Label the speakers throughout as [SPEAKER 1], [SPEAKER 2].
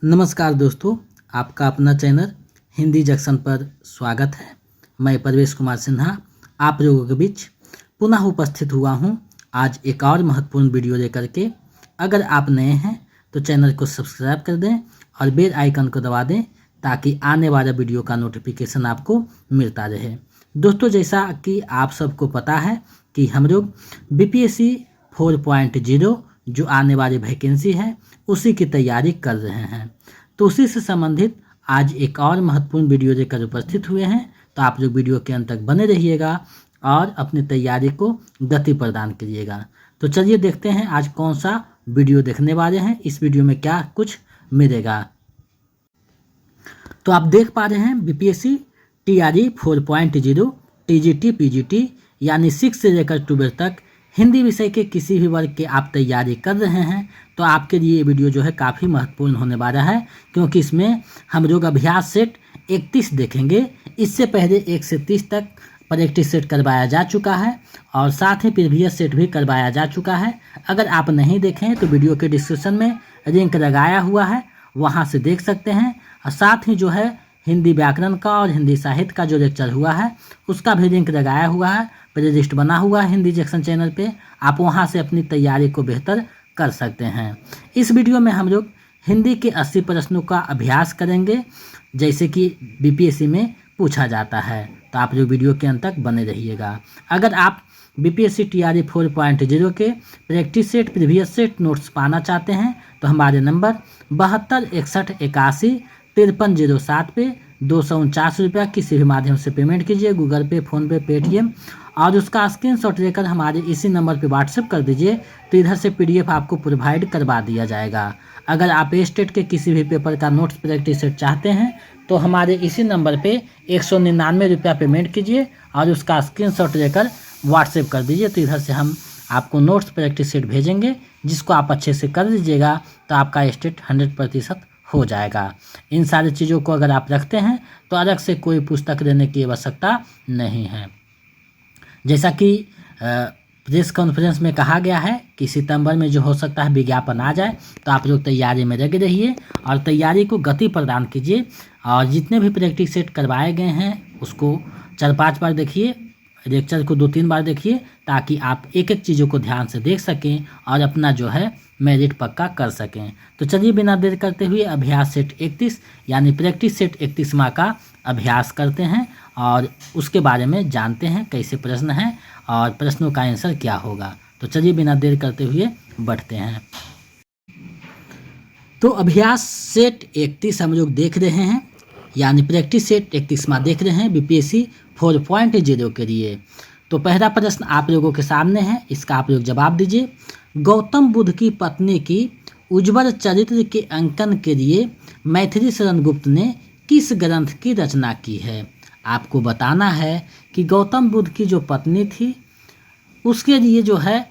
[SPEAKER 1] नमस्कार दोस्तों, आपका अपना चैनल हिंदी जंक्शन पर स्वागत है। मैं परवेश कुमार सिन्हा आप लोगों के बीच पुनः उपस्थित हुआ हूं आज एक और महत्वपूर्ण वीडियो लेकर के। अगर आप नए हैं तो चैनल को सब्सक्राइब कर दें और बेल आइकन को दबा दें ताकि आने वाला वीडियो का नोटिफिकेशन आपको मिलता रहे। दोस्तों, जैसा कि आप सबको पता है कि हम लोग BPSC 4.0 जो आने वाली वैकेंसी है उसी की तैयारी कर रहे हैं। तो उसी से संबंधित आज एक और महत्वपूर्ण वीडियो लेकर उपस्थित हुए हैं। तो आप लोग वीडियो के अंत तक बने रहिएगा और अपनी तैयारी को गति प्रदान करिएगा। तो चलिए देखते हैं आज कौन सा वीडियो देखने वाले हैं, इस वीडियो में क्या कुछ मिलेगा। तो आप देख पा रहे हैं BPSC TRE 4.0 TGT PGT यानी 6 से लेकर 12 तक हिंदी विषय के किसी भी वर्ग के आप तैयारी कर रहे हैं तो आपके लिए ये वीडियो जो है काफ़ी महत्वपूर्ण होने वाला है, क्योंकि इसमें हम लोग अभ्यास सेट 31 देखेंगे। इससे पहले 1 से 30 तक प्रैक्टिस सेट करवाया जा चुका है और साथ ही प्रीवियस सेट भी करवाया जा चुका है। अगर आप नहीं देखें तो वीडियो के डिस्क्रिप्शन में लिंक लगाया हुआ है, वहाँ से देख सकते हैं। और साथ ही जो है हिंदी व्याकरण का और हिंदी साहित्य का जो लेक्चर हुआ है उसका भी लिंक लगाया हुआ है, प्लेलिस्ट बना हुआ है हिंदी जंक्शन चैनल पे। आप वहां से अपनी तैयारी को बेहतर कर सकते हैं। इस वीडियो में हम लोग हिंदी के 80 प्रश्नों का अभ्यास करेंगे जैसे कि BPSC में पूछा जाता है। तो आप लोग वीडियो के अंत तक बने रहिएगा। अगर आप BPSC TRE 4.0 के practice set previous set notes पाना चाहते हैं तो हमारे नंबर 72 61 81 53 07 पे 249 रुपया किसी भी माध्यम से पेमेंट कीजिए, गूगल पे, फ़ोनपे, पेटीएम, और उसका स्क्रीनशॉट लेकर हमारे इसी नंबर पे व्हाट्सएप कर दीजिए। तो इधर से PDF आपको प्रोवाइड करवा दिया जाएगा। अगर आप स्टेट के किसी भी पेपर का नोट्स प्रैक्टिस सेट चाहते हैं तो हमारे इसी नंबर पे 199 रुपया पेमेंट कीजिए और उसका स्क्रीनशॉट लेकर व्हाट्सएप कर दीजिए। तो इधर से हम आपको नोट्स प्रैक्टिस सेट भेजेंगे, जिसको आप अच्छे से कर लीजिएगा तो आपका स्टेट 100% हो जाएगा। इन सारी चीज़ों को अगर आप रखते हैं तो अलग से कोई पुस्तक लेने की आवश्यकता नहीं है। जैसा कि प्रेस कॉन्फ्रेंस में कहा गया है कि सितंबर में जो हो सकता है विज्ञापन आ जाए, तो आप लोग तैयारी में लगे रहिए और तैयारी को गति प्रदान कीजिए। और जितने भी प्रैक्टिस सेट करवाए गए हैं उसको 4-5 बार देखिए, लेक्चर को 2-3 बार देखिए, ताकि आप एक एक चीज़ों को ध्यान से देख सकें और अपना जो है मेरिट पक्का कर सकें। तो चलिए बिना देर करते हुए अभ्यास सेट 31 यानी प्रैक्टिस सेट 31वां का अभ्यास करते हैं और उसके बारे में जानते हैं कैसे प्रश्न हैं और प्रश्नों का आंसर क्या होगा। तो चलिए बिना देर करते हुए बढ़ते हैं। तो अभ्यास सेट 31 हम लोग देख रहे हैं, यानी प्रैक्टिस सेट 31वां देख रहे हैं BPSC 4.0 के लिए। तो पहला प्रश्न आप लोगों के सामने है, इसका आप लोग जवाब दीजिए। गौतम बुद्ध की पत्नी की उज्ज्वल चरित्र के अंकन के लिए मैथिली शरण गुप्त ने किस ग्रंथ की रचना की है। आपको बताना है कि गौतम बुद्ध की जो पत्नी थी उसके लिए जो है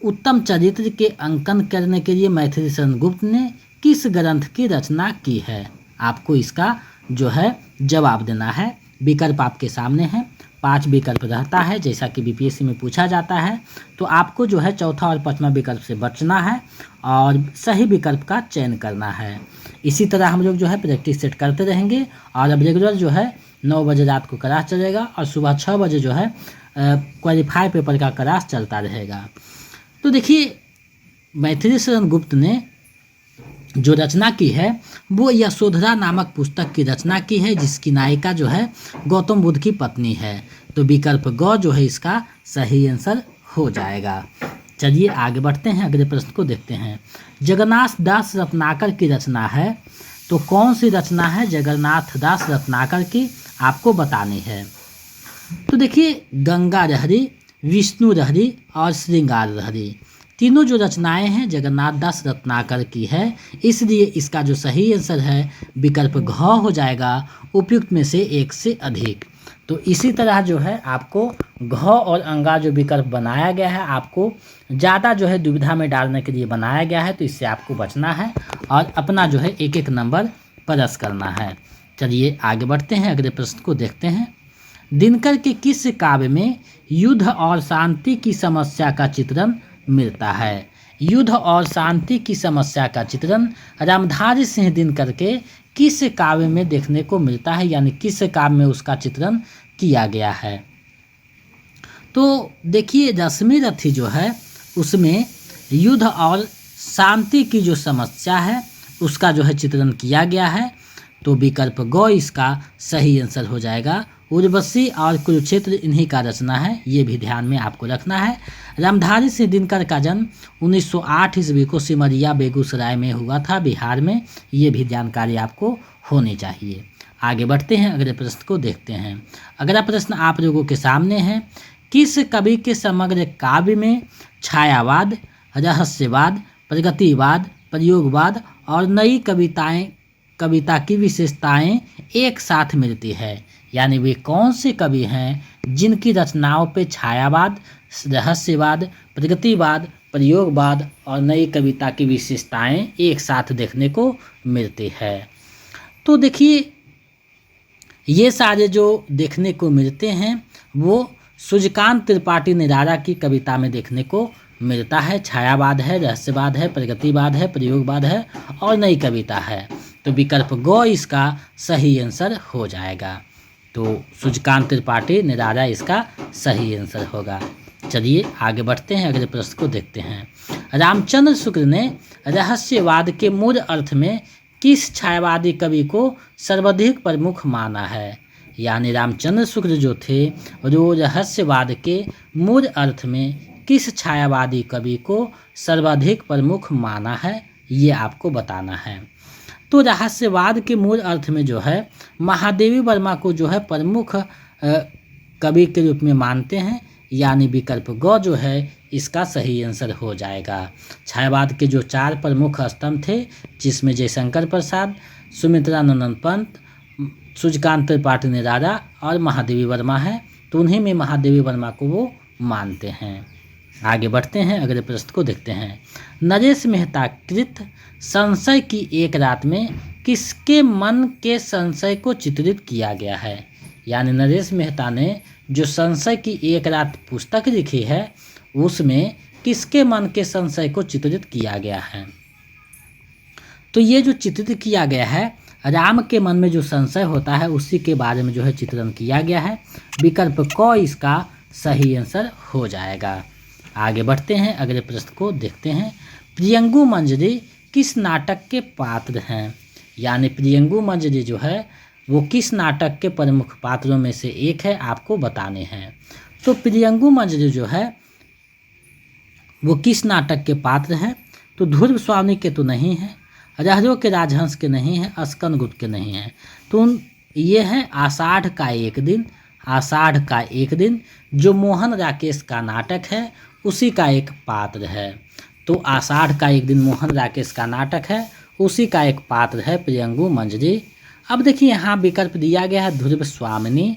[SPEAKER 1] उत्तम चरित्र के अंकन करने के लिए मैथिली शरण गुप्त ने किस ग्रंथ की रचना की है। आपको इसका जो है जवाब देना है। विकल्प आपके सामने है, 5 विकल्प रहता है जैसा कि BPSC में पूछा जाता है। तो आपको जो है चौथा और 5वां विकल्प से बचना है और सही विकल्प का चयन करना है। इसी तरह हम लोग जो है प्रैक्टिस सेट करते रहेंगे और अब रेगुलर जो है 9 बजे रात को क्लास चलेगा और सुबह 6 बजे जो है क्वालिफाई पेपर का क्लास चलता रहेगा। तो देखिए, मैथिली शरण गुप्त ने जो रचना की है वो यशोधरा नामक पुस्तक की रचना की है, जिसकी नायिका जो है गौतम बुद्ध की पत्नी है। तो विकल्प ग जो है इसका सही आंसर हो जाएगा। चलिए आगे बढ़ते हैं, अगले प्रश्न को देखते हैं। जगन्नाथ दास रत्नाकर की रचना है, तो कौन सी रचना है जगन्नाथ दास रत्नाकर की, आपको बतानी है। तो देखिए, गंगा लहरी, विष्णु लहरी और श्रृंगार लहरी, तीनों जो रचनाएं हैं जगन्नाथ दास रत्नाकर की है, इसलिए इसका जो सही आंसर है विकल्प घ हो जाएगा, उपयुक्त में से एक से अधिक। तो इसी तरह जो है आपको घ और अंगा जो विकल्प बनाया गया है आपको ज़्यादा जो है दुविधा में डालने के लिए बनाया गया है, तो इससे आपको बचना है और अपना जो है एक एक नंबर प्लस करना है। चलिए आगे बढ़ते हैं, अगले प्रश्न को देखते हैं। दिनकर के किस काव्य में युद्ध और शांति की समस्या का चित्रण मिलता है। युद्ध और शांति की समस्या का चित्रण रामधारी सिंह दिनकर के किस काव्य में देखने को मिलता है, यानी किस काव्य में उसका चित्रण किया गया है। तो देखिए रश्मि रथी जो है उसमें युद्ध और शांति की जो समस्या है उसका जो है चित्रण किया गया है। तो विकल्प ग इसका सही आंसर हो जाएगा। उर्वशी और कुरुक्षेत्र इन्हीं का रचना है, ये भी ध्यान में आपको रखना है। रामधारी सिंह दिनकर का जन्म 1908 ईस्वी को सिमरिया बेगूसराय में हुआ था, बिहार में। ये भी जानकारी आपको होनी चाहिए। आगे बढ़ते हैं, अगले प्रश्न को देखते हैं। अगला प्रश्न आप लोगों के सामने है, किस कवि के समग्र काव्य में छायावाद, रहस्यवाद, प्रगतिवाद, प्रयोगवाद और नई कविता की विशेषताएं एक साथ मिलती है? यानी वे कौन से कवि हैं जिनकी रचनाओं पे छायावाद, रहस्यवाद, प्रगतिवाद, प्रयोगवाद और नई कविता की विशेषताएं एक साथ देखने को मिलती है? तो देखिए ये सारे जो देखने को मिलते हैं वो सूर्यकांत त्रिपाठी निराला की कविता में देखने को मिलता है। छायावाद है, रहस्यवाद है, प्रगतिवाद है, प्रयोगवाद है और नई कविता है। तो विकल्प ग इसका सही आंसर हो जाएगा। तो सूर्यकांत त्रिपाठी निराला इसका सही आंसर होगा। चलिए आगे बढ़ते हैं, अगले प्रश्न को देखते हैं। रामचंद्र शुक्ल ने रहस्यवाद के मूल अर्थ में किस छायावादी कवि को सर्वाधिक प्रमुख माना है? यानी रामचंद्र शुक्ल जो थे वो रहस्यवाद के मूल अर्थ में किस छायावादी कवि को सर्वाधिक प्रमुख माना है, ये आपको बताना है। तो रहस्यवाद के मूल अर्थ में जो है महादेवी वर्मा को जो है प्रमुख कवि के रूप में मानते हैं, यानी विकल्प ग जो है इसका सही आंसर हो जाएगा। छायावाद के जो 4 प्रमुख स्तंभ थे जिसमें जयशंकर प्रसाद, सुमित्रानंद पंत, सूर्यकांत त्रिपाठी निराला और महादेवी वर्मा है, तो उन्हीं में महादेवी वर्मा को वो मानते हैं। आगे बढ़ते हैं, अगले प्रश्न को देखते हैं। नरेश मेहता कृत संशय की एक रात में किसके मन के संशय को चित्रित किया गया है? यानी नरेश मेहता ने जो संशय की एक रात पुस्तक लिखी है उसमें किसके मन के संशय को चित्रित किया गया है? तो ये जो चित्रित किया गया है राम के मन में जो संशय होता है उसी के बारे में जो है चित्रण किया गया है। विकल्प क इसका सही आंसर हो जाएगा। आगे बढ़ते हैं, अगले प्रश्न को देखते हैं। प्रियंगु मंजरी किस नाटक के पात्र हैं? यानी प्रियंगु मंजरी जो है वो किस नाटक के प्रमुख पात्रों में से एक है, आपको बताने हैं। तो प्रियंगु मंजरी जो है वो किस नाटक के पात्र हैं? तो ध्रुव स्वामी के तो नहीं है, रहरो के राजहंस के नहीं है, अस्कन गुप्त के नहीं है। तो ये है आषाढ़ का एक दिन। आषाढ़ का एक दिन जो मोहन राकेश का नाटक है उसी का एक पात्र है। तो आषाढ़ का एक दिन मोहन राकेश का नाटक है, उसी का एक पात्र है प्रियंगु मंजरी। अब देखिए यहाँ विकल्प दिया गया है ध्रुव स्वामिनी।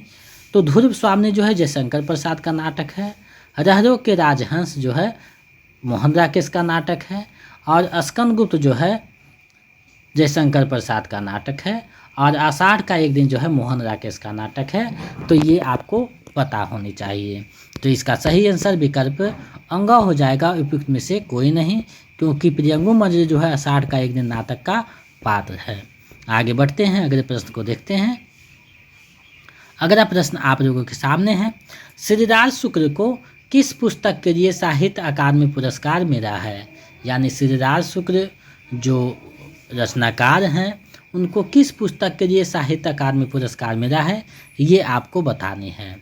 [SPEAKER 1] तो ध्रुव स्वामिनी जो है जयशंकर प्रसाद का नाटक है, रहरो के राजहंस जो है मोहन राकेश का नाटक है और अस्कन गुप्त जो है जयशंकर प्रसाद का नाटक है और आषाढ़ का एक दिन जो है मोहन राकेश का नाटक है। तो ये आपको पता होनी चाहिए। तो इसका सही आंसर विकल्प अंगा हो जाएगा, उपयुक्त में से कोई नहीं, क्योंकि प्रियंगु मंजरी जो है आषाढ़ का एक दिन नाटक का पात्र है। आगे बढ़ते हैं, अगले प्रश्न को देखते हैं। अगला प्रश्न आप लोगों के सामने है। श्रीराज शुक्ल को किस पुस्तक के लिए साहित्य अकादमी पुरस्कार मिला है? यानी श्रीराज शुक्ल जो रचनाकार हैं उनको किस पुस्तक के लिए साहित्य अकादमी पुरस्कार मिला है, ये आपको बतानी है।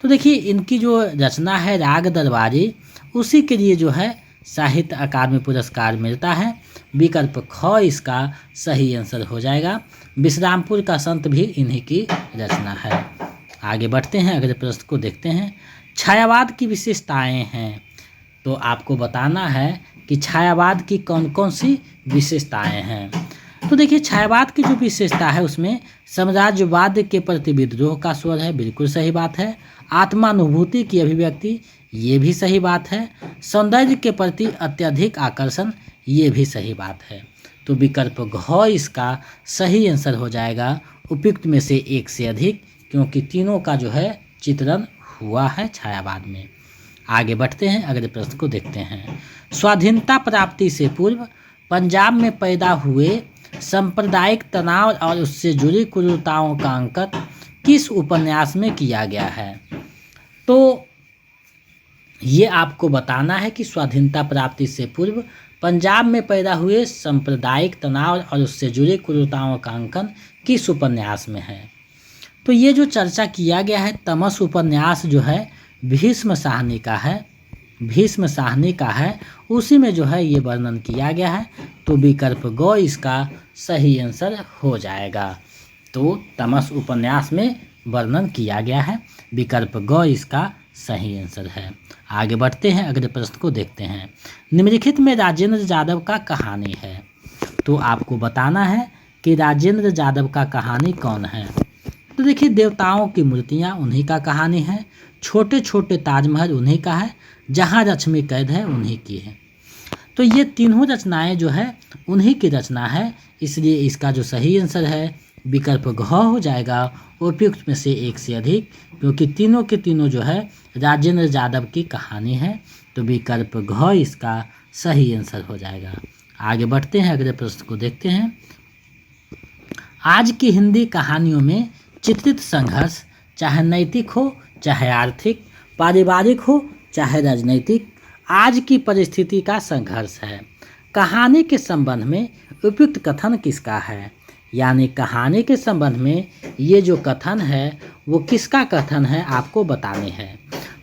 [SPEAKER 1] तो देखिए इनकी जो रचना है राग दरबारी, उसी के लिए जो है साहित्य अकादमी पुरस्कार मिलता है। विकल्प ख इसका सही आंसर हो जाएगा। विश्रामपुर का संत भी इन्हीं की रचना है। आगे बढ़ते हैं, अगले प्रश्न को देखते हैं। छायावाद की विशेषताएं हैं, तो आपको बताना है कि छायावाद की कौन कौन सी विशेषताएं हैं। तो देखिए छायावाद की जो विशेषता है उसमें साम्राज्यवाद के प्रति विद्रोह का स्वर है, बिल्कुल सही बात है। आत्मानुभूति की अभिव्यक्ति, ये भी सही बात है। सौंदर्य के प्रति अत्यधिक आकर्षण, ये भी सही बात है। तो विकल्प घ इसका सही आंसर हो जाएगा, उपयुक्त में से एक से अधिक, क्योंकि तीनों का जो है चित्रण हुआ है छायावाद में। आगे बढ़ते हैं, अगले प्रश्न को देखते हैं। स्वाधीनता प्राप्ति से पूर्व पंजाब में पैदा हुए सांप्रदायिक तनाव और उससे जुड़ी क्रूरताओं का अंकन किस उपन्यास में किया गया है? तो ये आपको बताना है कि स्वाधीनता प्राप्ति से पूर्व पंजाब में पैदा हुए सांप्रदायिक तनाव और उससे जुड़े क्रूरताओं का अंकन किस उपन्यास में है? तो ये जो चर्चा किया गया है तमस उपन्यास जो है भीष्म साहनी का है, भीष्म साहनी का है, उसी में जो है ये वर्णन किया गया है। तो विकल्प ग इसका सही आंसर हो जाएगा। तो तमस उपन्यास में वर्णन किया गया है, विकल्प ग इसका सही आंसर है। आगे बढ़ते हैं, अगले प्रश्न को देखते हैं। निम्नलिखित में राजेंद्र जादव का कहानी है। तो आपको बताना है कि राजेंद्र जादव का कहानी कौन है। तो देखिए, देवताओं की मूर्तियाँ उन्हीं का कहानी है, छोटे छोटे ताजमहल उन्हीं का है, जहाँ लक्ष्मी कैद है उन्हीं की है। तो ये तीनों रचनाएं जो है उन्हीं की रचना है, इसलिए इसका जो सही आंसर है विकल्प घ हो जाएगा, उपयुक्त में से एक से अधिक, क्योंकि तीनों के तीनों जो है राजेंद्र जादव की कहानी है। तो विकल्प घ इसका सही आंसर हो जाएगा। आगे बढ़ते हैं, अगले प्रश्न को देखते हैं। आज की हिंदी कहानियों में चित्रित संघर्ष चाहे नैतिक हो, चाहे आर्थिक, पारिवारिक हो, चाहे राजनीतिक, आज की परिस्थिति का संघर्ष है। कहानी के संबंध में उपयुक्त कथन किसका है? यानी कहानी के संबंध में ये जो कथन है वो किसका कथन है आपको बताने हैं।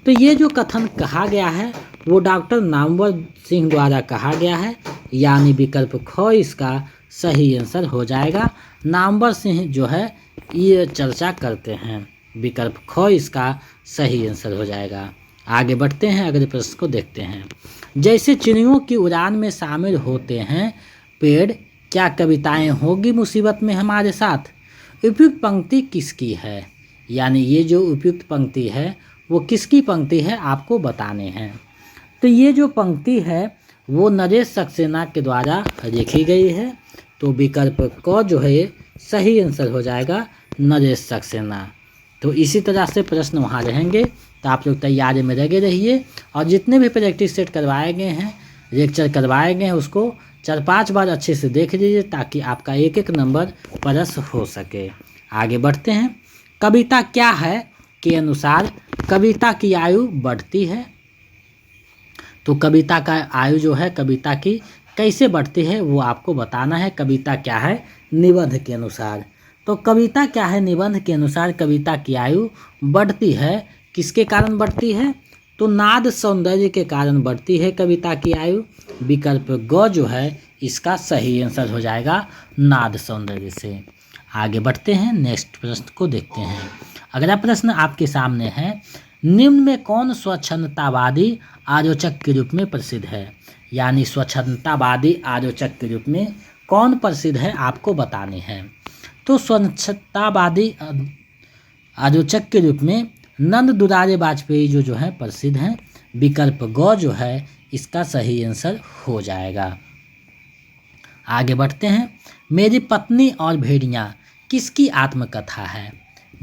[SPEAKER 1] तो ये जो कथन कहा गया है वो डॉक्टर नामवर सिंह द्वारा कहा गया है, यानी विकल्प ख इसका सही आंसर हो जाएगा। नामवर सिंह जो है ये चर्चा करते हैं, विकल्प ख इसका सही आंसर हो जाएगा। आगे बढ़ते हैं, अगले प्रश्न को देखते हैं। जैसे चिड़ियों की उड़ान में शामिल होते हैं पेड़, क्या कविताएं होगी मुसीबत में हमारे साथ? उपयुक्त पंक्ति किसकी है? यानी ये जो उपयुक्त पंक्ति है वो किसकी पंक्ति है आपको बताने हैं। तो ये जो पंक्ति है वो नरेश सक्सेना के द्वारा लिखी गई है। तो विकल्प क जो है सही आंसर हो जाएगा, नरेश सक्सेना। तो इसी तरह से प्रश्न वहाँ रहेंगे, तो आप लोग तैयारी में लगे रहिए और जितने भी प्रैक्टिस सेट करवाए गए हैं, लेक्चर करवाए गए हैं, उसको 4-5 बार अच्छे से देख लीजिए ताकि आपका एक एक नंबर प्लस हो सके। आगे बढ़ते हैं। कविता क्या है के अनुसार कविता की आयु बढ़ती है? तो कविता का आयु जो है कविता की कैसे बढ़ती है वो आपको बताना है। कविता क्या है निबंध के अनुसार? तो कविता क्या है निबंध के अनुसार कविता की आयु बढ़ती है, किसके कारण बढ़ती है? तो नाद सौंदर्य के कारण बढ़ती है कविता की आयु। विकल्प ग जो है इसका सही आंसर हो जाएगा, नाद सौंदर्य से। आगे बढ़ते हैं, नेक्स्ट प्रश्न को देखते हैं। अगला प्रश्न आपके सामने है, निम्न में कौन स्वच्छंदतावादी आलोचक के रूप में प्रसिद्ध है? यानी स्वच्छंदतावादी आलोचक के रूप में कौन प्रसिद्ध है आपको बताने हैं। तो स्वच्छंदतावादी आलोचक के रूप में नंद दुलारे वाजपेयी जो है प्रसिद्ध हैं। विकल्प ग जो है इसका सही आंसर हो जाएगा। आगे बढ़ते हैं। मेरी पत्नी और भेड़िया किसकी आत्मकथा है?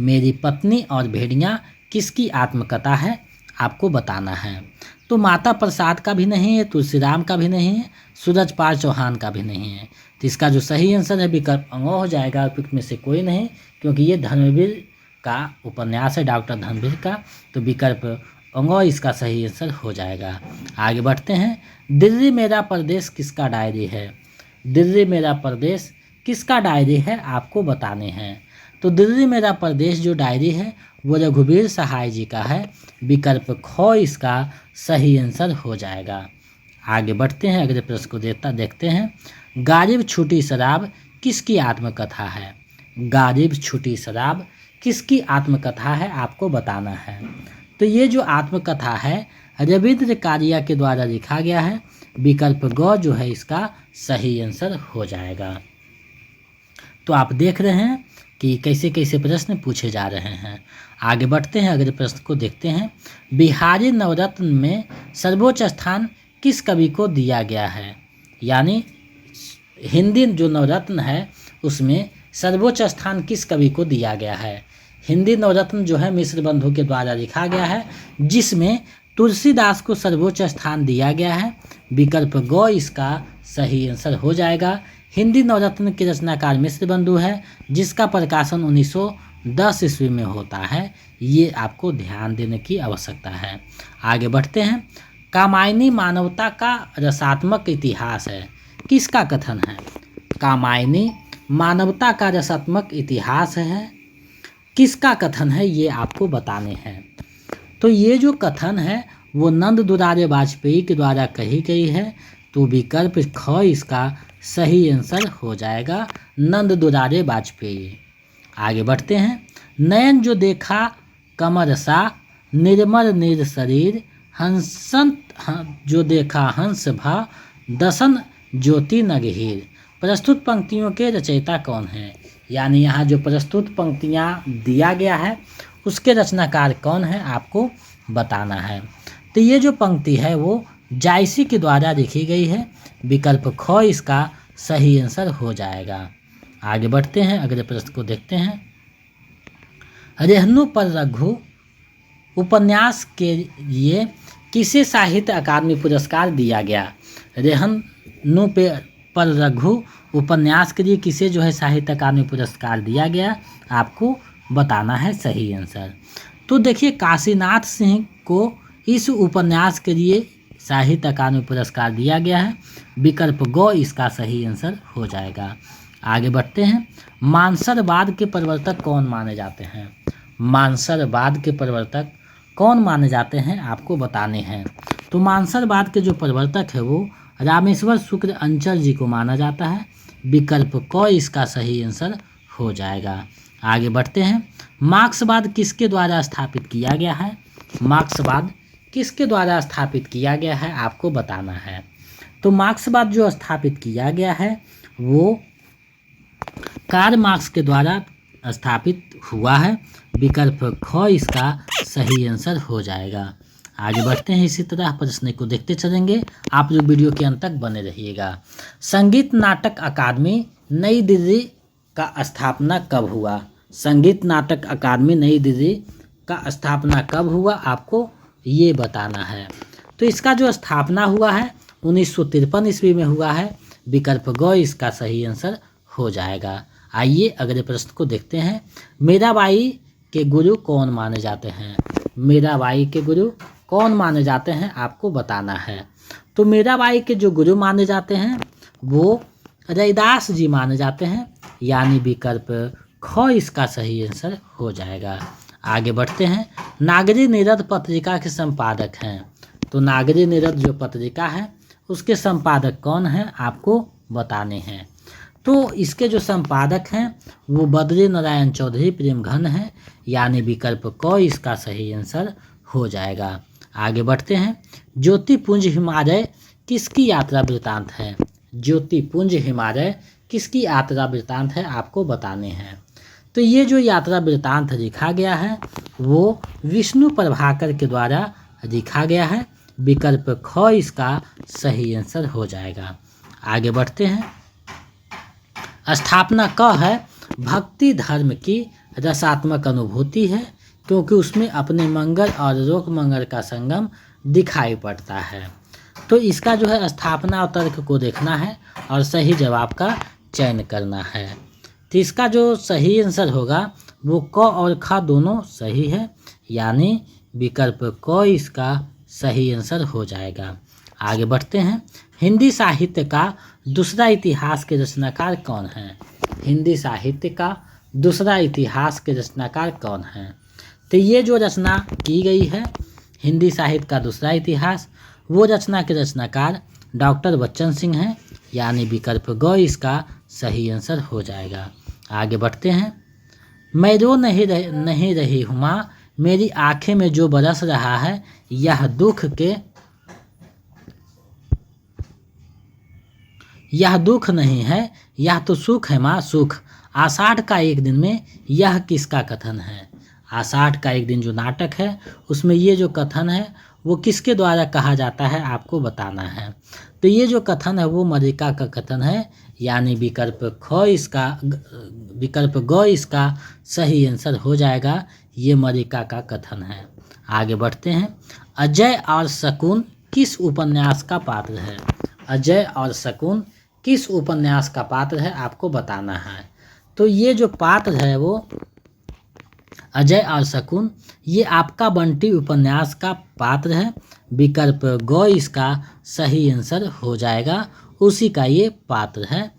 [SPEAKER 1] मेरी पत्नी और भेड़िया किसकी आत्मकथा है आपको बताना है। तो माता प्रसाद का भी नहीं है, तुलसीराम का भी नहीं है, सूरजपाल चौहान का भी नहीं है। तो इसका जो सही आंसर है विकल्प अंग हो जाएगा, उपयुक्त में से कोई नहीं, क्योंकि ये धर्मवीर का उपन्यास है, डॉक्टर धर्मवीर का। तो विकल्प अंग इसका सही आंसर हो जाएगा। आगे बढ़ते हैं। दिल्ली मेरा प्रदेश किसका डायरी है? दिल्ली मेरा प्रदेश किसका डायरी है आपको बताने हैं। तो दिल्ली मेरा प्रदेश जो डायरी है वो रघुवीर सहाय जी का है। विकल्प ख इसका सही आंसर हो जाएगा। आगे बढ़ते हैं, अगले प्रश्न को देखते हैं। गालिब छूटी शराब किसकी आत्मकथा है? गालिब छूटी शराब किसकी आत्मकथा है आपको बताना है। तो ये जो आत्मकथा है रविंद्र कालिया के द्वारा लिखा गया है। विकल्प ग जो है इसका सही आंसर हो जाएगा। तो आप देख रहे हैं कि कैसे कैसे प्रश्न पूछे जा रहे हैं। आगे बढ़ते हैं, अगले प्रश्न को देखते हैं। बिहारी नवरत्न में सर्वोच्च स्थान किस कवि को दिया गया है? यानी हिंदी जो नवरत्न है उसमें सर्वोच्च स्थान किस कवि को दिया गया है? हिंदी नवरत्न जो है मिश्र बंधु के द्वारा लिखा गया है, जिसमें तुलसीदास को सर्वोच्च स्थान दिया गया है। विकल्प ग इसका सही आंसर हो जाएगा। हिंदी नवरत्न के रचनाकार मिश्र बंधु है, जिसका प्रकाशन 1910 ईस्वी में होता है। ये आपको ध्यान देने की आवश्यकता है। आगे बढ़ते हैं। कामायनी मानवता का रसात्मक इतिहास है, किसका कथन है? कामायनी मानवता का रसात्मक इतिहास है, किसका कथन है, ये आपको बताने हैं। तो ये जो कथन है वो नंद दुलारे वाजपेयी के द्वारा कही गई है। तो विकल्प ख इसका सही आंसर हो जाएगा, नंद दुलारे वाजपेयी। आगे बढ़ते हैं। नयन जो देखा कमर सा, निर्मल निर शरीर, हंसन जो देखा हंस भा, दसन ज्योति नगहीर। प्रस्तुत पंक्तियों के रचयिता कौन हैं? यानी यहाँ जो प्रस्तुत पंक्तियाँ दिया गया है उसके रचनाकार कौन है, आपको बताना है। तो ये जो पंक्ति है वो जायसी के द्वारा लिखी गई है। विकल्प ख इसका सही आंसर हो जाएगा। आगे बढ़ते हैं, अगले प्रश्न को देखते हैं। रेहनु पर रघु उपन्यास के लिए किसे साहित्य अकादमी पुरस्कार दिया गया? रेहनु पर रघु उपन्यास के लिए किसे जो है साहित्य अकादमी पुरस्कार दिया गया, आपको बताना है सही आंसर। तो देखिए, काशीनाथ सिंह को इस उपन्यास के लिए साहित्य अकादमी पुरस्कार दिया गया है। विकल्प ग इसका सही आंसर हो जाएगा। आगे बढ़ते हैं। मानसरवाद के प्रवर्तक कौन माने जाते हैं? मानसरवाद के प्रवर्तक कौन माने जाते हैं, आपको बताने हैं। तो मानसरवाद के जो प्रवर्तक है वो रामेश्वर शुक्ल अंचल जी को माना जाता है। विकल्प क इसका सही आंसर हो जाएगा। आगे बढ़ते हैं। मार्क्सवाद किसके द्वारा स्थापित किया गया है? मार्क्सवाद किसके द्वारा स्थापित किया गया है, आपको बताना है। तो मार्क्सवाद जो स्थापित किया गया है वो कार्ल मार्क्स के द्वारा स्थापित हुआ है। विकल्प ख इसका सही आंसर हो जाएगा। आगे बढ़ते हैं, इसी तरह प्रश्न को देखते चलेंगे। आप लोग वीडियो के अंत तक बने रहिएगा। संगीत नाटक अकादमी नई दिल्ली का स्थापना कब हुआ? संगीत नाटक अकादमी नई दिल्ली का स्थापना कब हुआ, आपको ये बताना है। तो इसका जो स्थापना हुआ है 1953 ईस्वी में हुआ है। विकल्प ग इसका सही आंसर हो जाएगा। आइए अगले प्रश्न को देखते हैं। मीराबाई के गुरु कौन माने जाते हैं? मीराबाई के गुरु कौन माने जाते हैं, आपको बताना है। तो मीराबाई के जो गुरु माने जाते हैं वो रैदास जी माने जाते हैं। यानी विकल्प ख इसका सही आंसर हो जाएगा। आगे बढ़ते हैं। नागरी नीरद पत्रिका के संपादक हैं। तो नागरी नीरद जो पत्रिका है उसके संपादक कौन हैं, आपको बताने हैं। तो इसके जो संपादक हैं वो बद्री नारायण चौधरी प्रेमघन हैं। यानी विकल्प क इसका सही आंसर हो जाएगा। आगे बढ़ते हैं। ज्योतिपुंज हिमालय किसकी यात्रा वृत्तांत है? ज्योतिपुंज हिमालय किसकी यात्रा वृत्तांत है, आपको बताने हैं। तो ये जो यात्रा वृत्तांत लिखा गया है वो विष्णु प्रभाकर के द्वारा लिखा गया है। विकल्प ख इसका सही आंसर हो जाएगा। आगे बढ़ते हैं। स्थापना क है भक्ति धर्म की रसात्मक अनुभूति है, क्योंकि उसमें अपने मंगल और लोक मंगल का संगम दिखाई पड़ता है। तो इसका जो है स्थापना और तर्क को देखना है और सही जवाब का चयन करना है। तो इसका जो सही आंसर होगा वो क और ख दोनों सही है। यानी विकल्प क इसका सही आंसर हो जाएगा। आगे बढ़ते हैं। हिंदी साहित्य का दूसरा इतिहास के रचनाकार कौन है? हिंदी साहित्य का दूसरा इतिहास के रचनाकार कौन है? तो ये जो रचना की गई है हिंदी साहित्य का दूसरा इतिहास, वो रचना के रचनाकार डॉक्टर बच्चन सिंह हैं। यानी विकल्प ग इसका सही आंसर हो जाएगा। आगे बढ़ते हैं। मैं रो नहीं रही हूँ माँ, मेरी आंखें में जो बरस रहा है यह दुख नहीं है, यह तो सुख है माँ, सुख। आषाढ़ का एक दिन में यह किसका कथन है? आषाढ़ का एक दिन जो नाटक है उसमें ये जो कथन है वो किसके द्वारा कहा जाता है, आपको बताना है। तो ये जो कथन है वो मल्लिका का कथन है। यानी विकल्प ग इसका सही आंसर हो जाएगा। ये मल्लिका का कथन है। आगे बढ़ते हैं। अजय और शकुन किस उपन्यास का पात्र है? अजय और शकुन किस उपन्यास का पात्र है आपको बताना है। तो ये जो पात्र है वो अजय और शकुन, ये आपका बंटी उपन्यास का पात्र है। विकल्प ग इसका सही आंसर हो जाएगा, उसी का ये पात्र है।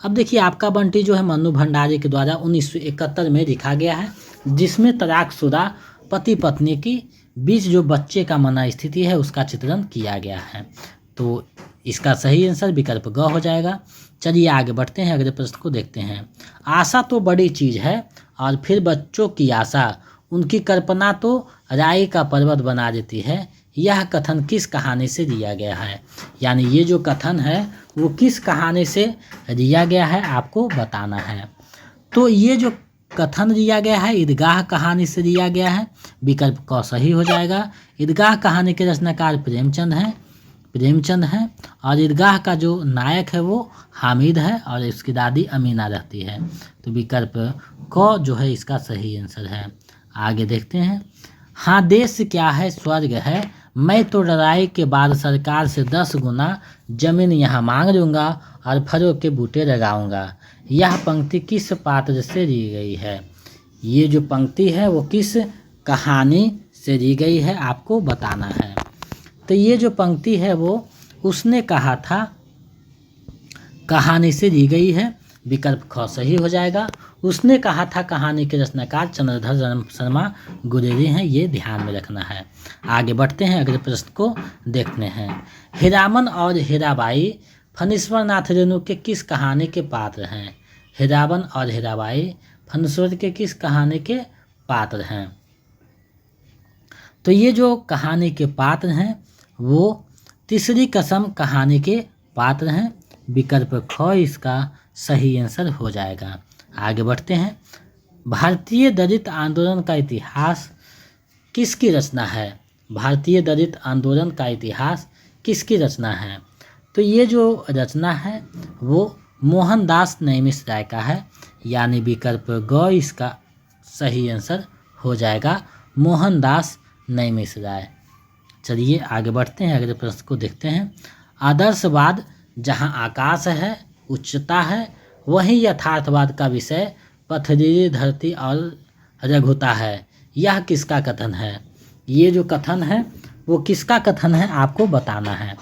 [SPEAKER 1] अब देखिए आपका बंटी जो है मन्नू भंडारी के द्वारा 1971 में लिखा गया है, जिसमें तलाकशुदा पति पत्नी की बीच जो बच्चे का मना स्थिति है उसका चित्रण किया गया है। तो इसका सही आंसर विकल्प ग हो जाएगा। चलिए आगे बढ़ते हैं, अगले प्रश्न को देखते हैं। आशा तो बड़ी चीज है और फिर बच्चों की आशा, उनकी कल्पना तो राई का पर्वत बना देती है। यह कथन किस कहानी से लिया गया है? यानी ये जो कथन है वो किस कहानी से लिया गया है आपको बताना है। तो ये जो कथन लिया गया है ईदगाह कहानी से लिया गया है। विकल्प क सही हो जाएगा। ईदगाह कहानी के रचनाकार प्रेमचंद हैं और ईदगाह का जो नायक है वो हामिद है और इसकी दादी अमीना रहती है। तो विकल्प क जो है इसका सही आंसर है। आगे देखते हैं। हाँ देश क्या है स्वर्ग है, मैं तो लड़ाई के बाद सरकार से 10 गुना जमीन यहाँ मांग लूँगा और फलों के बूटे लगाऊंगा। यह पंक्ति किस पात्र से ली गई है? ये जो पंक्ति है वो किस कहानी से ली गई है आपको बताना है। तो ये जो पंक्ति है वो उसने कहा था कहानी से ली गई है। विकल्प ख सही हो जाएगा। उसने कहा था कहानी के रचनाकार चंद्रधर शर्मा गुरेरी हैं, ये ध्यान में रखना है। आगे बढ़ते हैं, अगले प्रश्न को देखते हैं। हीरामन और हीराबाई फणीश्वर नाथ रेणु के किस कहानी के पात्र हैं? हीरामन और हीराबाई फणीश्वर के किस कहानी के पात्र हैं? तो ये जो कहानी के पात्र हैं वो तीसरी कसम कहानी के पात्र हैं। विकल्प ख इसका सही आंसर हो जाएगा। आगे बढ़ते हैं। भारतीय दलित आंदोलन का इतिहास किसकी रचना है? भारतीय दलित आंदोलन का इतिहास किसकी रचना है? तो ये जो रचना है वो मोहनदास नैमिष राय का है, यानी विकल्प ग इसका सही आंसर हो जाएगा, मोहनदास नैमिष राय। चलिए आगे बढ़ते हैं, अगले प्रश्न को देखते हैं। आदर्शवाद जहाँ आकाश है उच्चता है, वहीं यथार्थवाद का विषय पथरीली धरती और रघुता है। यह किसका कथन है? ये जो कथन है वो किसका कथन है आपको बताना है।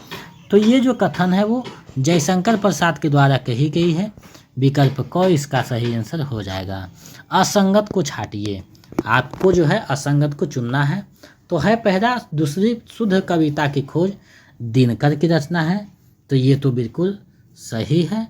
[SPEAKER 1] तो ये जो कथन है वो जयशंकर प्रसाद के द्वारा कही गई है। विकल्प क इसका सही आंसर हो जाएगा। असंगत को छाटिए, आपको जो है असंगत को चुनना है। तो है पहला दूसरी शुद्ध कविता की खोज दिनकर की रचना है, तो ये तो बिल्कुल सही है।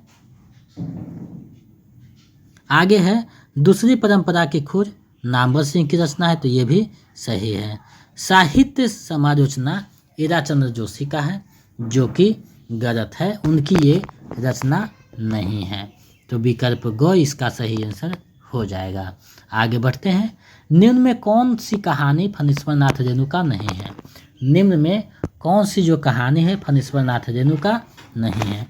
[SPEAKER 1] आगे है दूसरी परंपरा की खोज नामवर सिंह की रचना है, तो ये भी सही है। साहित्य समालोचना ईराचंद्र जोशी का है, जो कि गलत है, उनकी ये रचना नहीं है। तो विकल्प ग इसका सही आंसर हो जाएगा। आगे बढ़ते हैं। निम्न में कौन सी कहानी फणीश्वर नाथ रेणु का नहीं है? निम्न में कौन सी जो कहानी है फणीश्वर नाथ रेणु का नहीं है?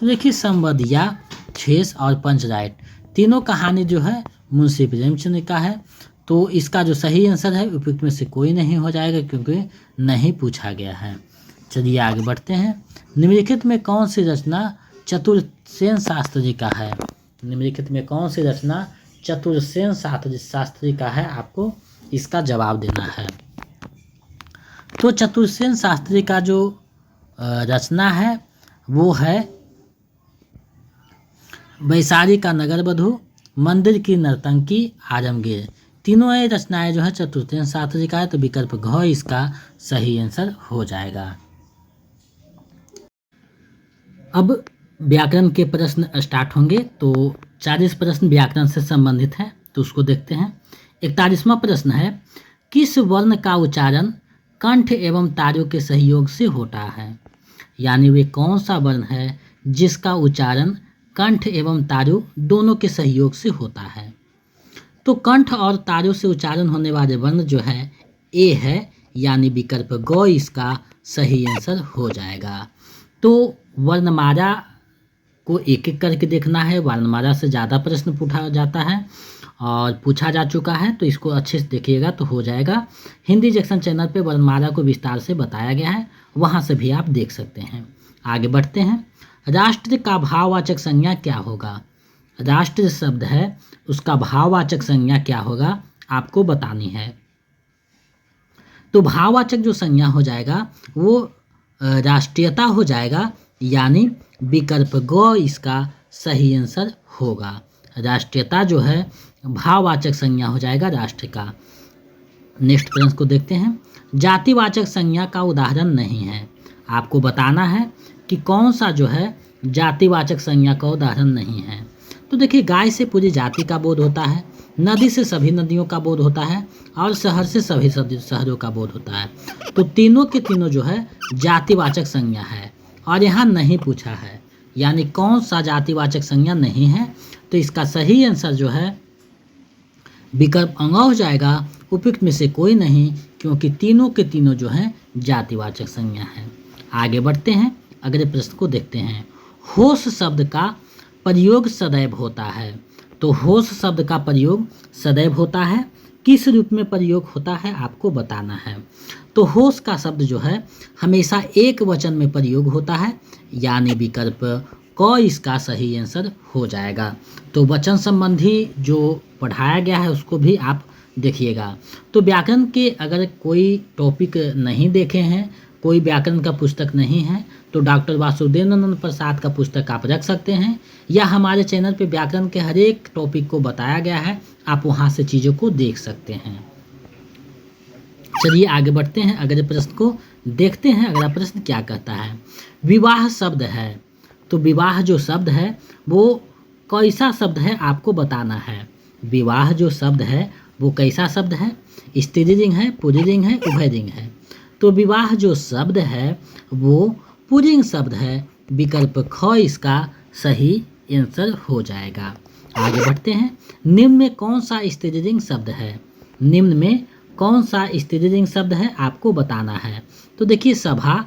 [SPEAKER 1] तो देखिए संवदिया, छेस और पंचराइट तीनों कहानी जो है मुंशी प्रेमचंद का है। तो इसका जो सही आंसर है उपयुक्त में से कोई नहीं हो जाएगा, क्योंकि नहीं पूछा गया है। चलिए आगे बढ़ते हैं। निम्नलिखित में कौन सी रचना चतुर्सेन शास्त्री का है? निम्नलिखित में कौन सी रचना चतुर्सेन शास्त्री का है? आपको इसका जवाब देना है। तो चतुर्सेन शास्त्री का जो रचना है वो है वैशाली का नगरवधु, मंदिर की नर्तंकी, आजमगीर। तीनों ये रचनाएं जो है चतुर्सेन शास्त्री का है, तो विकल्प घ इसका सही आंसर हो जाएगा। अब व्याकरण के प्रश्न स्टार्ट होंगे। तो 40 प्रश्न व्याकरण से संबंधित है, तो उसको देखते हैं। 41वां प्रश्न है, किस वर्ण का उच्चारण कंठ एवं तालु के सहयोग से होता है? यानी वे कौन सा वर्ण है जिसका उच्चारण कंठ एवं तालु दोनों के सहयोग से होता है? तो कंठ और तालु से उच्चारण होने वाले वर्ण जो है ए है, यानी विकल्प ग इसका सही आंसर हो जाएगा। तो वर्णमाला को एक एक करके देखना है, वर्णमाला से ज़्यादा प्रश्न पूछा जाता है और पूछा जा चुका है, तो इसको अच्छे से देखिएगा तो हो जाएगा। हिंदी जंक्शन चैनल पे वर्णमाला को विस्तार से बताया गया है, वहाँ से भी आप देख सकते हैं। आगे बढ़ते हैं। राष्ट्र का भाववाचक संज्ञा क्या होगा? राष्ट्र शब्द है उसका भाववाचक संज्ञा क्या होगा आपको बतानी है। तो भाववाचक जो संज्ञा हो जाएगा वो राष्ट्रीयता हो जाएगा, यानी विकल्प ग इसका सही आंसर होगा। राष्ट्रीयता जो है भाववाचक संज्ञा हो जाएगा राष्ट्र का। नेक्स्ट प्रश्न को देखते हैं। जातिवाचक संज्ञा का उदाहरण नहीं है, आपको बताना है कि कौन सा जो है जातिवाचक संज्ञा का उदाहरण नहीं है। तो देखिए, गाय से पूरी जाति का बोध होता है, नदी से सभी नदियों का बोध होता है और शहर से सभी शहरों का बोध होता है। तो तीनों के तीनों जो है जातिवाचक संज्ञा है और यहाँ नहीं पूछा है, यानी कौन सा जातिवाचक संज्ञा नहीं है। तो इसका सही आंसर जो है विकल्प अंग हो जाएगा, उपयुक्त में से कोई नहीं, क्योंकि तीनों के तीनों जो हैं जातिवाचक संज्ञा है। आगे बढ़ते हैं, अगले प्रश्न को देखते हैं। होश शब्द का प्रयोग सदैव होता है। तो होश शब्द का प्रयोग सदैव होता है, किस रूप में प्रयोग होता है आपको बताना है। तो होश का शब्द जो है हमेशा एक वचन में प्रयोग होता है, यानी विकल्प क इसका सही आंसर हो जाएगा। तो वचन संबंधी जो पढ़ाया गया है उसको भी आप देखिएगा। तो व्याकरण के अगर कोई टॉपिक नहीं देखे हैं, कोई व्याकरण का पुस्तक नहीं है, तो डॉक्टर वासुदेवानंद प्रसाद का पुस्तक आप रख सकते हैं, या हमारे चैनल पे व्याकरण के हर एक टॉपिक को बताया गया है, आप वहाँ से चीज़ों को देख सकते हैं। चलिए आगे बढ़ते हैं, अगले प्रश्न को देखते हैं। अगला प्रश्न क्या कहता है? विवाह शब्द है। तो विवाह जो शब्द है वो कैसा शब्द है आपको बताना है। विवाह जो शब्द है वो कैसा शब्द है? स्त्रीलिंग है, पुल्लिंग है, उभयलिंग है। तो विवाह जो शब्द है वो पुल्लिंग शब्द है, विकल्प ख इसका सही आंसर हो जाएगा। आगे बढ़ते हैं। निम्न में कौन सा स्त्रीलिंग शब्द है? निम्न में कौन सा स्त्रीलिंग शब्द है आपको बताना है। तो देखिए, सभा,